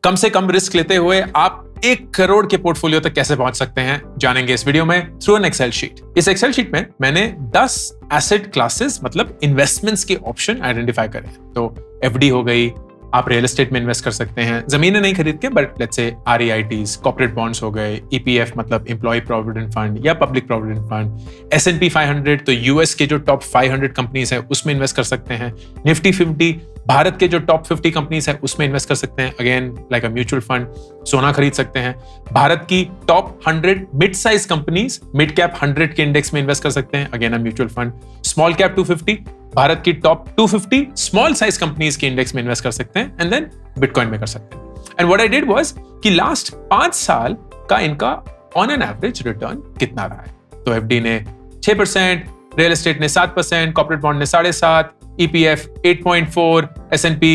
कम से कम रिस्क लेते हुए आप 1 करोड़ के पोर्टफोलियो तक कैसे पहुंच सकते हैं, जानेंगे इस वीडियो में थ्रू एन एक्सेल शीट। इस एक्सेल शीट में मैंने 10 एसेट क्लासेस मतलब इन्वेस्टमेंट्स के ऑप्शन आइडेंटिफाई करे। तो एफडी हो गई, आप रियल एस्टेट में इन्वेस्ट कर सकते हैं, जमीनें नहीं खरीद के, but let's say आरईआईटीज, corporate bonds हो गए, ईपीएफ मतलब एम्प्लॉय प्रोविडेंट फंड या पब्लिक प्रोविडेंट फंड, S&P 500 तो यूएस के जो टॉप 500 कंपनीज है उसमें इन्वेस्ट कर सकते हैं, निफ्टी 50 भारत के जो टॉप 50 कंपनीज है उसमें इन्वेस्ट कर सकते हैं, again like a mutual fund. सोना खरीद सकते हैं, भारत की top 100 mid size companies mid cap 100 के इंडेक्स में इन्वेस्ट कर सकते हैं, again a mutual fund. Small cap 250 Bharat की टॉप 250 स्मॉल साइज कंपनीज के इंडेक्स में इन्वेस्ट कर सकते हैं, एंड देन बिटकॉइन में कर सकते हैं। And what I did was कि लास्ट 5 साल का इनका ऑन एन एवरेज रिटर्न कितना रहा है। तो एफडी ने 6%, रियल एस्टेट ने 7%, कॉर्पोरेट बॉन्ड ने 7.5%, EPF 8.4%, S&P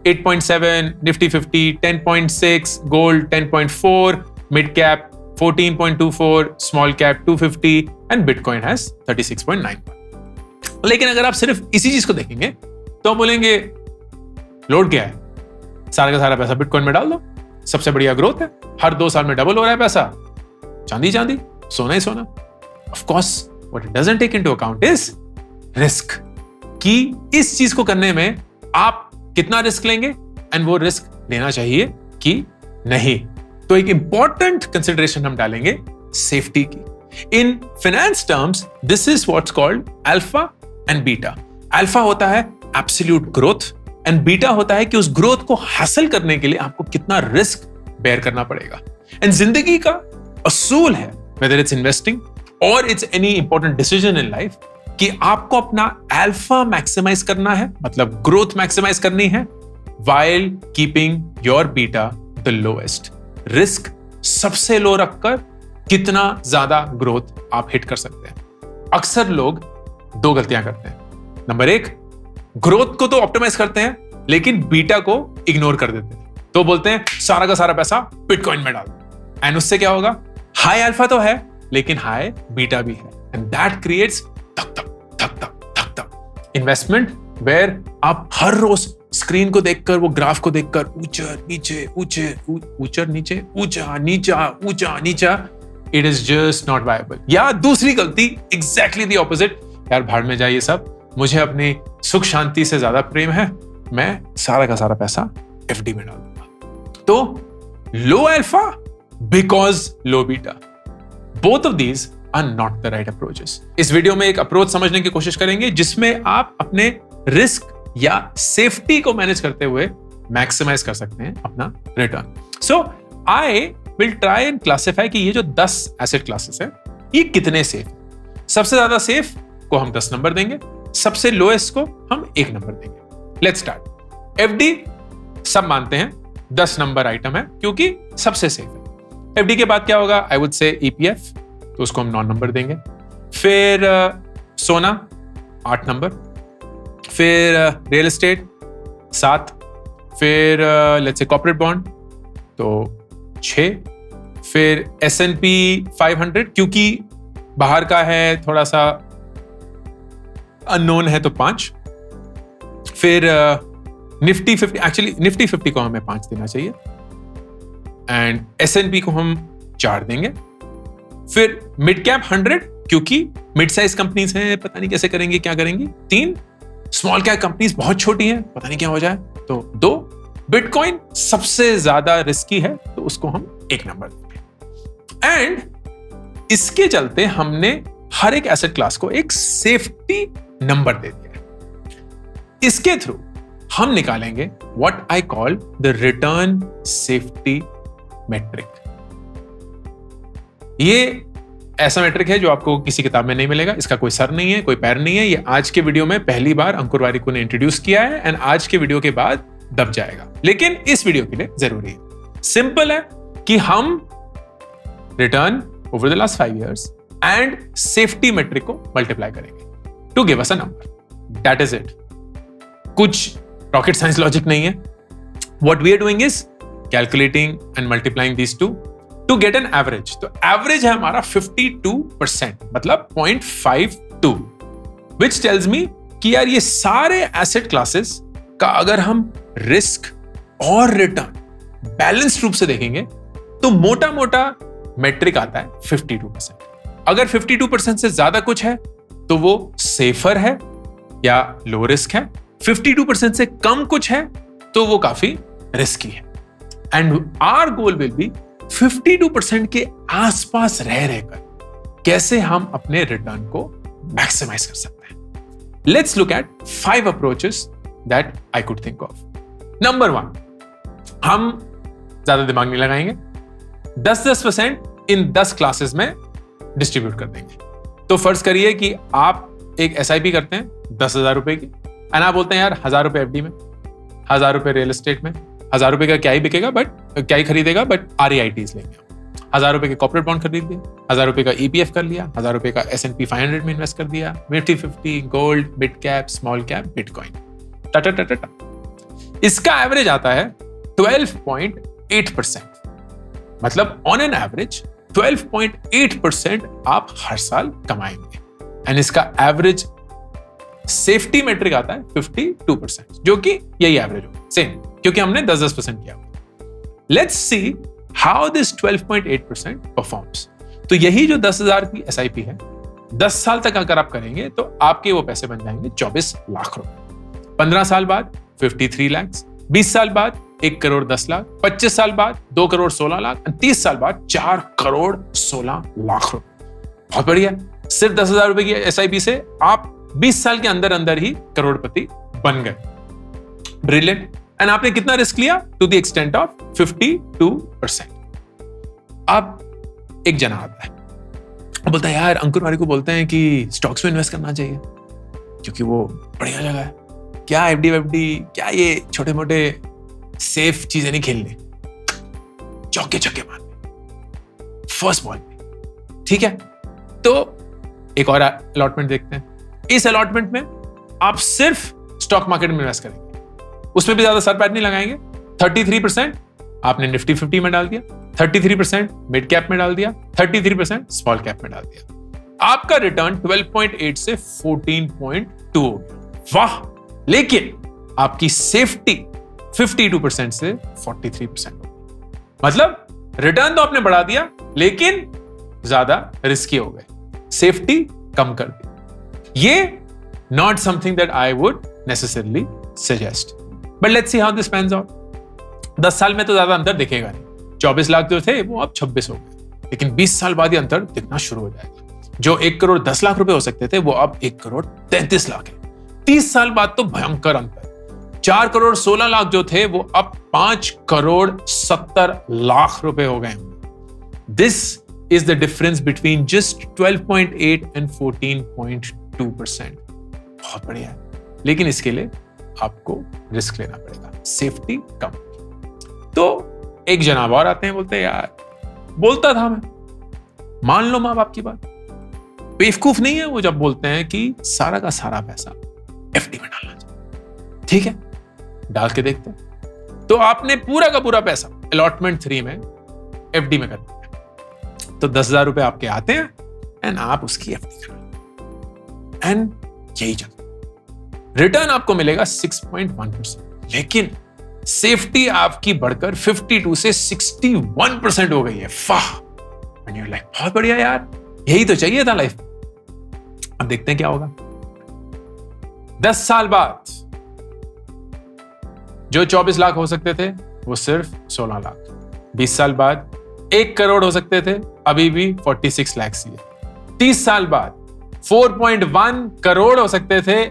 8.7%, Nifty 50 10.6%, gold 10.4%, mid cap 14.24%, small cap 250 and bitcoin has 36.91%। लेकिन अगर आप सिर्फ इसी चीज को देखेंगे तो हम बोलेंगे लोड क्या है, सारा का सारा पैसा बिटकॉइन में डाल दो, सबसे बढ़िया ग्रोथ है, हर 2 साल में डबल हो रहा है पैसा, चांदी चांदी, सोना ही सोना। Of course what it doesn't take into account is risk, कि इस चीज को करने में आप कितना रिस्क लेंगे एंड वो रिस्क लेना चाहिए कि नहीं। तो एक इंपॉर्टेंट कंसिडरेशन हम डालेंगे सेफ्टी की। In finance terms this is what's called alpha and beta. Alpha होता है एब्सोल्यूट ग्रोथ एंड बीटा होता है कि उस ग्रोथ को हासिल करने के लिए आपको कितना रिस्क बेयर करना पड़ेगा। एंड जिंदगी का असूल है, वेदर इट्स इन्वेस्टिंग और it's any important decision in life, कि आपको अपना अल्फा मैक्सिमाइज करना है, मतलब ग्रोथ मैक्सिमाइज करनी है, while keeping your beta the lowest। Risk सबसे लो रखकर कितना ज्यादा ग्रोथ आप हिट कर सकते हैं। अक्सर लोग 2 गलतियां करते हैं। नंबर 1, ग्रोथ को तो ऑप्टिमाइज करते हैं लेकिन बीटा को इग्नोर कर देते हैं। तो बोलते हैं सारा का सारा पैसा बिटकॉइन में डाल, एंड उससे क्या होगा, हाई अल्फा तो है लेकिन हाई बीटा भी है, एंड दैट क्रिएट्स धक धक इन्वेस्टमेंट वेयर आप हर रोज स्क्रीन को देखकर, वो ग्राफ को देखकर ऊंचा नीचे ऊंचे ऊंचा नीचे ऊंचा नीचा ऊंचा नीचा, it is just not viable. या दूसरी गलती एग्जैक्टली द ऑपोजिट, यार भाड़ में जाइए सब, मुझे अपनी सुख शांति से ज्यादा प्रेम है, मैं सारा का सारा पैसा एफडी में डाल दूंगा। तो low alpha because low beta, both of these are not the right approaches. इस वीडियो में एक अप्रोच समझने की कोशिश करेंगे जिसमें आप अपने रिस्क या सेफ्टी को मैनेज करते हुए मैक्सिमाइज कर सकते हैं अपना return. So I will try and classify कि ये जो 10 एसेट क्लासेस हैं ये कितने सेफ हैं। सबसे ज्यादा सेफ को हम 10 नंबर देंगे, सबसे लोएस्ट को हम 1 नंबर देंगे। Let's start. एफडी सब मानते हैं 10 नंबर आइटम है क्योंकि सबसे सेफ है। एफडी के बाद क्या होगा, आई वुड से ईपीएफ, तो उसको हम 9 नंबर देंगे। फिर सोना 8 नंबर, फिर रियल एस्टेट 7, फिर लेट्स से कॉर्पोरेट बॉन्ड तो 6, फिर S&P 500 क्योंकि बाहर का है थोड़ा सा अननोन है तो 5, फिर निफ्टी 50, एक्चुअली निफ्टी 50 को हमें 5 देना चाहिए, एंड S&P को हम 4 देंगे। फिर मिड कैप 100 क्योंकि मिड साइज कंपनीज हैं, पता नहीं कैसे करेंगे क्या करेंगी, 3। स्मॉल कैप कंपनीज बहुत छोटी हैं, पता नहीं क्या हो जाए, तो 2। बिटकॉइन सबसे ज्यादा रिस्की है तो उसको हम 1 नंबर देंगे। एंड इसके चलते हमने हर एक एसेट क्लास को एक सेफ्टी नंबर दे दिया है। इसके थ्रू हम निकालेंगे what I call the return safety metric. ये ऐसा मैट्रिक है जो आपको किसी किताब में नहीं मिलेगा, इसका कोई सर नहीं है, कोई पैर नहीं है। ये आज के वीडियो में पहली बार अंकुर वारिकू ने इंट्रोड्यूस किया है एंड आज के वीडियो के बाद दब जाएगा, लेकिन इस वीडियो के लिए जरूरी है। सिंपल है कि हम return over the last 5 years and safety metric को मल्टीप्लाई करेंगे to give us a number. That is it. कुछ रॉकेट साइंस लॉजिक नहीं है। What we are doing is calculating and multiplying these two to get an average. तो average है हमारा 52%, मतलब 0.52, which tells me कि यार ये सारे एसेट क्लासेस का अगर हम रिस्क और रिटर्न बैलेंस्ड रूप से देखेंगे तो मोटा मोटा मेट्रिक आता है 52%। अगर 52% से ज्यादा कुछ है तो वो सेफर है या लो रिस्क है, 52% से कम कुछ है तो वो काफी रिस्की है। And our goal will be 52% के आसपास रहकर कैसे हम अपने रिटर्न को मैक्सिमाइज कर सकते हैं। Let's look at 5 approaches that I could think of. Number 1, हम ज्यादा दिमाग नहीं लगाएंगे, 10% इन 10 क्लासेस में डिस्ट्रीब्यूट कर देंगे। तो फर्ज करिए कि आप एक SIP करते हैं 10,000 रुपए की, एंड आप बोलते हैं यार 1,000 रुपए FD में, 1,000 रुपए रियल एस्टेट में, 1,000 रुपए का क्या ही बिकेगा, बट क्या ही खरीदेगा, बट REITs लेंगे। 1,000 रुपए के कॉर्पोरेट बॉन्ड खरीद लिए, 1,000 रुपए का EPF कर लिया, 1,000 रुपए का S&P 500 में इन्वेस्ट कर दिया, Nifty 50, gold, mid cap, small cap, bitcoin, Tata Tata Tata. इसका एवरेज आता है 12.8%। मतलब ऑन एन एवरेज 12.8% आप हर साल कमाएंगे। एंड इसका एवरेज सेफ्टी मेट्रिक आता है 52%, जो कि यही एवरेज होगा सेम, क्योंकि हमने 10% किया। Let's see how this 12.8% performs. तो यही जो 10,000 की SIP है, 10 साल तक अगर आप करेंगे तो आपके वो पैसे बन जाएंगे 24 लाख रुपए। 15 साल बाद 53 लाख, 20 साल बाद 1 करोड़ 10 लाख, 25 साल बाद 2 करोड़ 16 लाख, 30 साल बाद 4 करोड़ 16 लाख रुपए। बहुत बढ़िया। सिर्फ 10,000 रुपए की SIP से आप 20 साल के अंदर अंदर ही करोड़पति बन गए। ब्रिलियंट। एंड आपने कितना रिस्क लिया? To the extent of 52%। अब एक जना आता है, बोलता है यार अंकुर वाले को बोलते हैं कि स्टॉक्स में इन्वेस्ट करना चाहिए क्योंकि वो बढ़िया जगह है, क्या FD क्या ये छोटे मोटे सेफ चीजें नहीं खेलने, चौके चौके मारने फर्स्ट बॉल में। ठीक है, तो एक और अलॉटमेंट देखते हैं। इस अलॉटमेंट में आप सिर्फ स्टॉक मार्केट में इन्वेस्ट करेंगे, उसमें भी ज्यादा सर पैर नहीं लगाएंगे। 33% आपने निफ्टी 50 में डाल दिया, 33% मिड कैप में डाल दिया, 33% स्मॉल कैप में डाल दिया। आपका रिटर्न 12.8 से 14.2 हो गया। वाह। लेकिन आपकी सेफ्टी 52% से 43% हो गई। मतलब रिटर्न तो आपने बढ़ा दिया लेकिन ज्यादा रिस्की हो गए, सेफ्टी कम कर दी। ये not something that I would necessarily suggest, but let's see how this pans out. 10 साल में तो ज्यादा अंतर दिखेगा नहीं, 24 लाख जो थे वो अब 26 हो गए, लेकिन 20 साल बाद ये अंतर दिखना शुरू हो जाएगा। जो 1 करोड़ 10 लाख रुपए हो सकते थे वो अब 1 करोड़ 33 लाख है। 30 साल बाद तो भयंकर अंतर, 4 करोड़ 16 लाख जो थे वो अब 5 करोड़ 70 लाख रुपए हो गए। This is the difference between just 12.8 and 14.2%। बहुत बढ़िया है, लेकिन इसके लिए आपको रिस्क लेना पड़ेगा, सेफ्टी कम। तो एक जनाब और आते हैं, बोलते हैं यार बोलता था मैं, मान लो मां बाप की बात, बेवकूफ नहीं है वो जब बोलते हैं कि सारा का सारा पैसा FD में डालना चाहिए। ठीक है, डाल के देखते हैं। तो आपने पूरा का पूरा पैसा अलॉटमेंट 3 में FD में कर दिया, तो 10,000 रुपए आपके आते हैं एंड आप उसकी FD करा, एंड यही चलता। रिटर्न आपको मिलेगा 6.1%, लेकिन सेफ्टी आपकी बढ़कर 52 से 61% हो गई है। वाह। एंड यू लाइक बहुत बढ़िया यार, यही तो चाहिए था लाइफ में। अब देखते हैं क्या होगा। 10 साल बाद जो 24 लाख हो सकते थे वो सिर्फ 16 लाख। 20 साल बाद 1 करोड़ हो सकते थे, अभी भी 46 लाख ही है। 30 साल बाद 4.1 करोड़ हो सकते थे,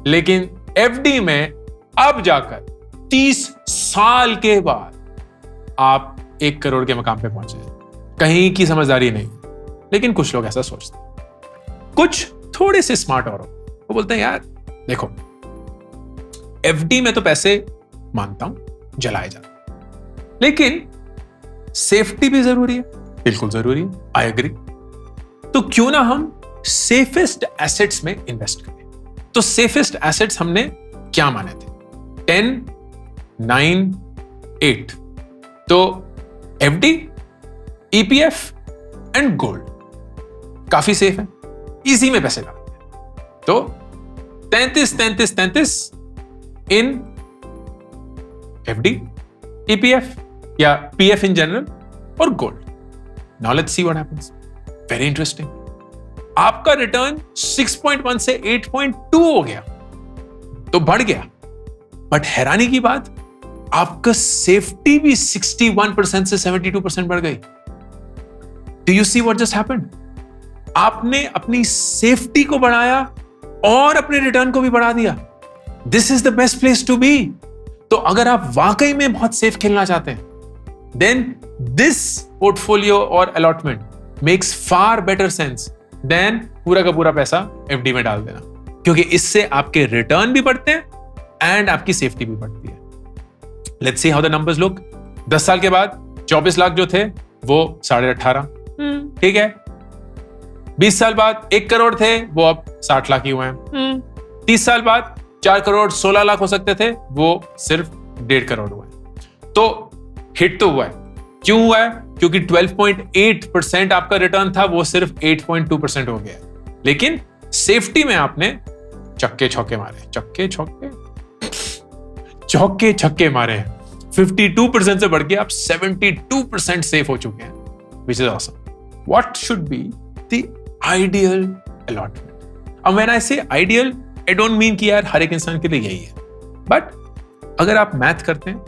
लेकिन FD में अब जाकर 30 साल के बाद आप 1 करोड़ के मकाम पे पहुंचे। कहीं की समझदारी नहीं, लेकिन कुछ लोग ऐसा सोचते हैं। कुछ थोड़े से स्मार्ट और वो बोलते हैं यार देखो, FD में तो पैसे मानता हूं जलाए जाते, लेकिन सेफ्टी भी जरूरी है, बिल्कुल जरूरी है, आई एग्री। तो क्यों ना हम सेफेस्ट एसेट्स में इन्वेस्ट करें। तो सेफेस्ट एसेट्स हमने क्या माने थे? 10, 9, 8। तो FD, EPF एंड गोल्ड काफी सेफ है, इजी में पैसे डालते हैं। तो 33 इन FD, EPF या पीएफ इन जनरल और gold. Now let's see what happens. Very interesting. आपका रिटर्न 6.1 से 8.2 हो गया, तो बढ़ गया. बट हैरानी की बात, आपका सेफ्टी भी 61% से 72% बढ़ गई. Do you see what just happened? आपने अपनी सेफ्टी को बढ़ाया और अपने रिटर्न को भी बढ़ा दिया. This is the best place to be. तो अगर आप वाकई में बहुत सेफ खेलना चाहते हैं, देन दिस पोर्टफोलियो और allotment makes far better sense than पूरा का पूरा पैसा एफडी में डाल देना, क्योंकि इससे आपके रिटर्न भी बढ़ते हैं एंड आपकी सेफ्टी भी बढ़ती है. Let's see how the numbers look. 10 साल के बाद 24 लाख जो थे वो 18.5. ठीक है. 20 साल बाद 1 करोड़ थे, वो अब 60 लाख ही हुए हैं. 30 साल बाद 4 करोड़ 16 लाख हो सकते थे, वो सिर्फ 1.5 करोड़ हुए. तो हिट तो हुआ है. क्यों हुआ है? क्योंकि 12.8% आपका रिटर्न था, वो सिर्फ 8.2% हो गया. लेकिन सेफ्टी में आपने चक्के छक्के मारे. चौके छक्के मारे हैं. 52% से बढ़ के आप 72% सेफ हो चुके हैं, which is awesome. What should be the ideal allotment? अब when I say ideal, I don't mean कि यार हर एक इंसान के लिए यही है. बट अगर आप मैथ करते हैं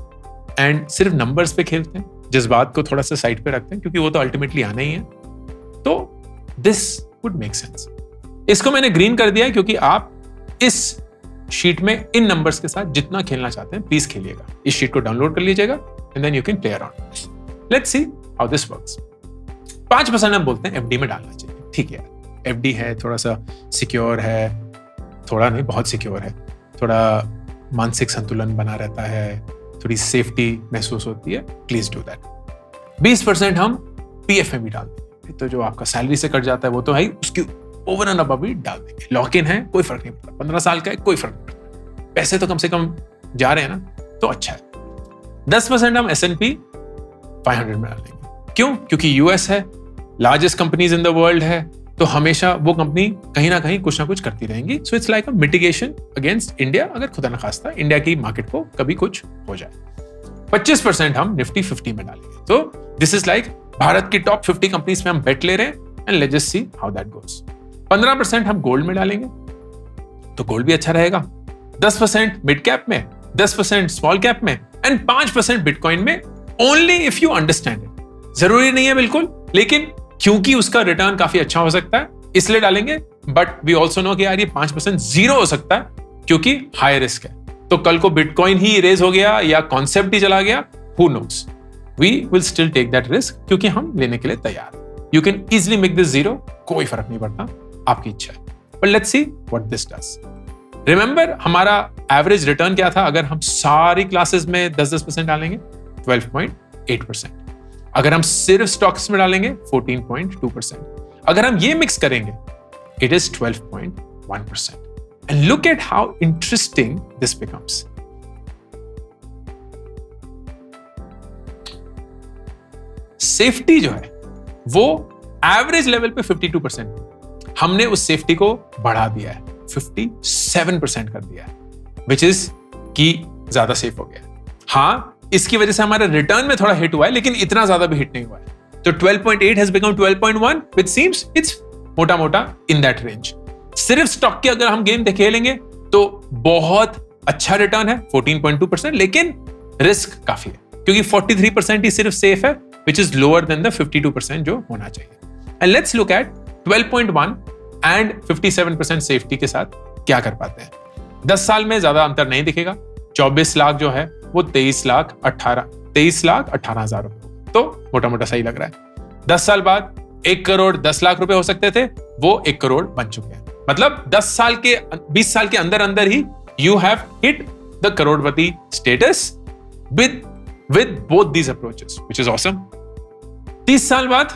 एंड सिर्फ नंबर्स पे खेलते हैं, जज्बात को थोड़ा सा साइड पे रखते हैं, क्योंकि वो तो अल्टीमेटली आना ही है, तो दिस वुड मेक सेंस. इसको मैंने ग्रीन कर दिया है क्योंकि आप इस शीट में इन नंबर्स के साथ जितना खेलना चाहते हैं प्लीज खेलिएगा. इस शीट को डाउनलोड कर लीजिएगा and then you can play around. Let's see how this works. 5% हम बोलते हैं एफडी में डालना चाहिए. ठीक है, एफडी है, थोड़ा सा सिक्योर है, थोड़ा नहीं बहुत सिक्योर है, थोड़ा मानसिक संतुलन बना रहता है, थोड़ी सेफ्टी महसूस होती है. Please do that. 20% हम पीएफ में भी डाल देंगे. तो जो आपका सैलरी से कट जाता है वो तो है, उसकी ओवर एंड अबव भी डाल देंगे. लॉक इन है, कोई फर्क नहीं पड़ता. 15 साल का है, कोई फर्क नहीं पड़ता. पैसे तो कम से कम जा रहे हैं ना, तो अच्छा है. 10% हम S&P 500 में डालेंगे. क्यों? क्योंकि यूएस है, largest companies in the world है, तो हमेशा वो कंपनी कहीं ना कहीं कुछ ना कुछ करती रहेंगी. So it's like a mitigation against India, अगर खुदा न खास्ता इंडिया की मार्केट को कभी कुछ हो जाए. 25% हम निफ्टी 50 में डालेंगे. तो दिस इज लाइक भारत की टॉप 50 कंपनीज में हम बेट ले रहे हैं and let's just see how that goes. 15% हम गोल्ड में डालेंगे, तो गोल्ड भी अच्छा रहेगा. 10% मिड कैप में, 10% स्मॉल कैप में एंड 5% बिटकॉइन में, only if you understand it. जरूरी नहीं है बिल्कुल, लेकिन क्योंकि उसका रिटर्न काफी अच्छा हो सकता है इसलिए डालेंगे. बट वी ऑल्सो नो कि यार ये 5% जीरो हो सकता है क्योंकि हाई रिस्क है. तो कल को बिटकॉइन ही इरेज हो गया या कॉन्सेप्ट ही चला गया, who knows. We will still take that risk क्योंकि हम लेने के लिए तैयार हैं. You can easily make this zero, कोई फर्क नहीं पड़ता, आपकी इच्छा है. But let's see what this does. Remember हमारा एवरेज रिटर्न क्या था? अगर हम सारी क्लासेस में 10% डालेंगे 12.8%. अगर हम सिर्फ स्टॉक्स में डालेंगे 14.2%. अगर हम ये मिक्स करेंगे it is 12.1%. And look at how interesting this becomes. Safety जो है वो एवरेज लेवल पे 52%, हमने उस सेफ्टी को बढ़ा दिया है, 57% कर दिया है, विच इज कि ज्यादा सेफ हो गया. हाँ, इसकी वजह से हमारा रिटर्न में थोड़ा हिट हुआ है, लेकिन इतना ज्यादा भी हिट नहीं हुआ है. तो 12.8 has become 12.1, which seems it's मोटा मोटा in that range. सिर्फ स्टॉक के अगर हम गेम खेलेंगे तो बहुत अच्छा रिटर्न है 14.2%, लेकिन रिस्क काफी है क्योंकि 43% ही सिर्फ सेफ है, which is lower than the 52% जो होना चाहिए. And let's look at 12.1 and 57% safety के साथ क्या कर पाते हैं. 10 साल में ज्यादा अंतर नहीं दिखेगा. 24 लाख जो है वो 23 लाख 18,000 रुपए, तो मोटा मोटा सही लग रहा है. 10 साल बाद 1 करोड़ 10 लाख रुपए हो सकते थे, वो 1 करोड़ बन चुके हैं. मतलब 20 साल के अंदर अंदर ही you have hit the crorepati status with both these approaches, which is awesome. 30 साल बाद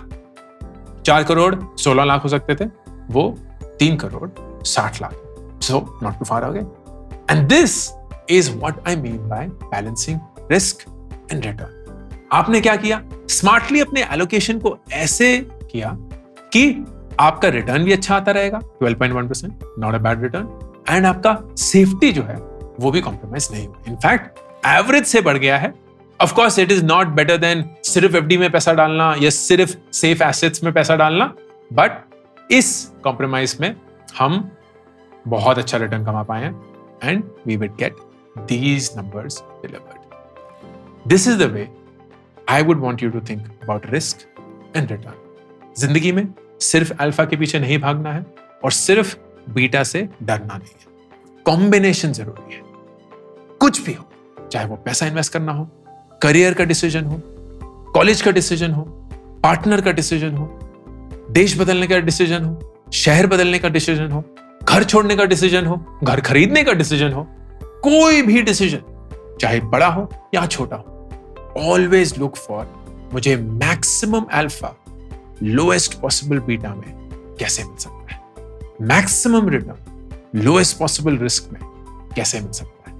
4 करोड़ 16 लाख हो सकते थे, वो 3 crore 60 lakh. So not too far away. And this is what I mean by balancing risk and return. आपने क्या किया? स्मार्टली अपने एलोकेशन को ऐसे किया कि आपका रिटर्न भी अच्छा आता रहेगा, 12.1%, not a bad return, and आपका सेफ्टी जो है वो भी कॉम्प्रोमाइज नहीं हुआ. इनफैक्ट एवरेज से बढ़ गया है of course it is not better than सिर्फ एफडी में पैसा डालना या सिर्फ सेफ एसेट्स में पैसा डालना, बट इस कॉम्प्रोमाइज में हम बहुत अच्छा रिटर्न कमा पाए हैं and we will get these numbers delivered. This is the way I would want you to think about risk and return. जिंदगी में सिर्फ अल्फा के पीछे नहीं भागना है और सिर्फ बीटा से डरना नहीं है, कॉम्बिनेशन जरूरी है। कुछ भी हो, चाहे वो पैसा इन्वेस्ट करना हो, करियर का डिसीजन हो, कॉलेज का डिसीजन हो, पार्टनर का डिसीजन हो, देश बदलने का डिसीजन हो, शहर बदलने का डिसीजन हो, घर छोड़ने का डिसीजन हो, घर खरीदने का डिसीजन हो, कोई भी डिसीजन चाहे बड़ा हो या छोटा हो, ऑलवेज लुक फॉर मुझे maximum alpha lowest possible beta में कैसे मिल सकता है, maximum return lowest possible risk में कैसे मिल सकता है।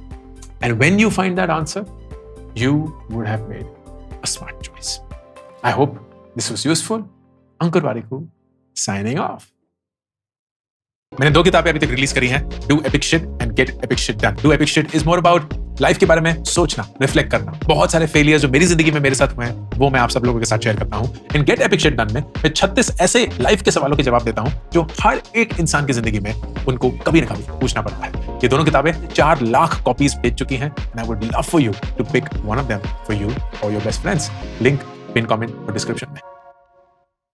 And when you find that answer, you would have made a smart choice. I hope this was useful. Ankur Warikoo signing off. मैंने 2 किताबें अभी तक रिलीज करी हैं, Do Epic Shit and Get Epic Shit Done. Do Epic Shit is more about life के बारे में सोचना, रिफ्लेक्ट करना। बहुत सारे फेलियर जो मेरी जिंदगी में मेरे साथ हुए हैं वो मैं आप सब लोगों के साथ शेयर करता हूं। इन गेट एपिक शिट डन में मैं 36 ऐसे लाइफ के सवालों के जवाब देता हूं जो हर एक इंसान की जिंदगी में उनको कभी ना कभी पूछना पड़ता है। ये दोनों किताबें 4 लाख कॉपीज बेच चुकी हैं and I would love for you to pick one of them for you और your best friends. Link pin comment और डिस्क्रिप्शन में।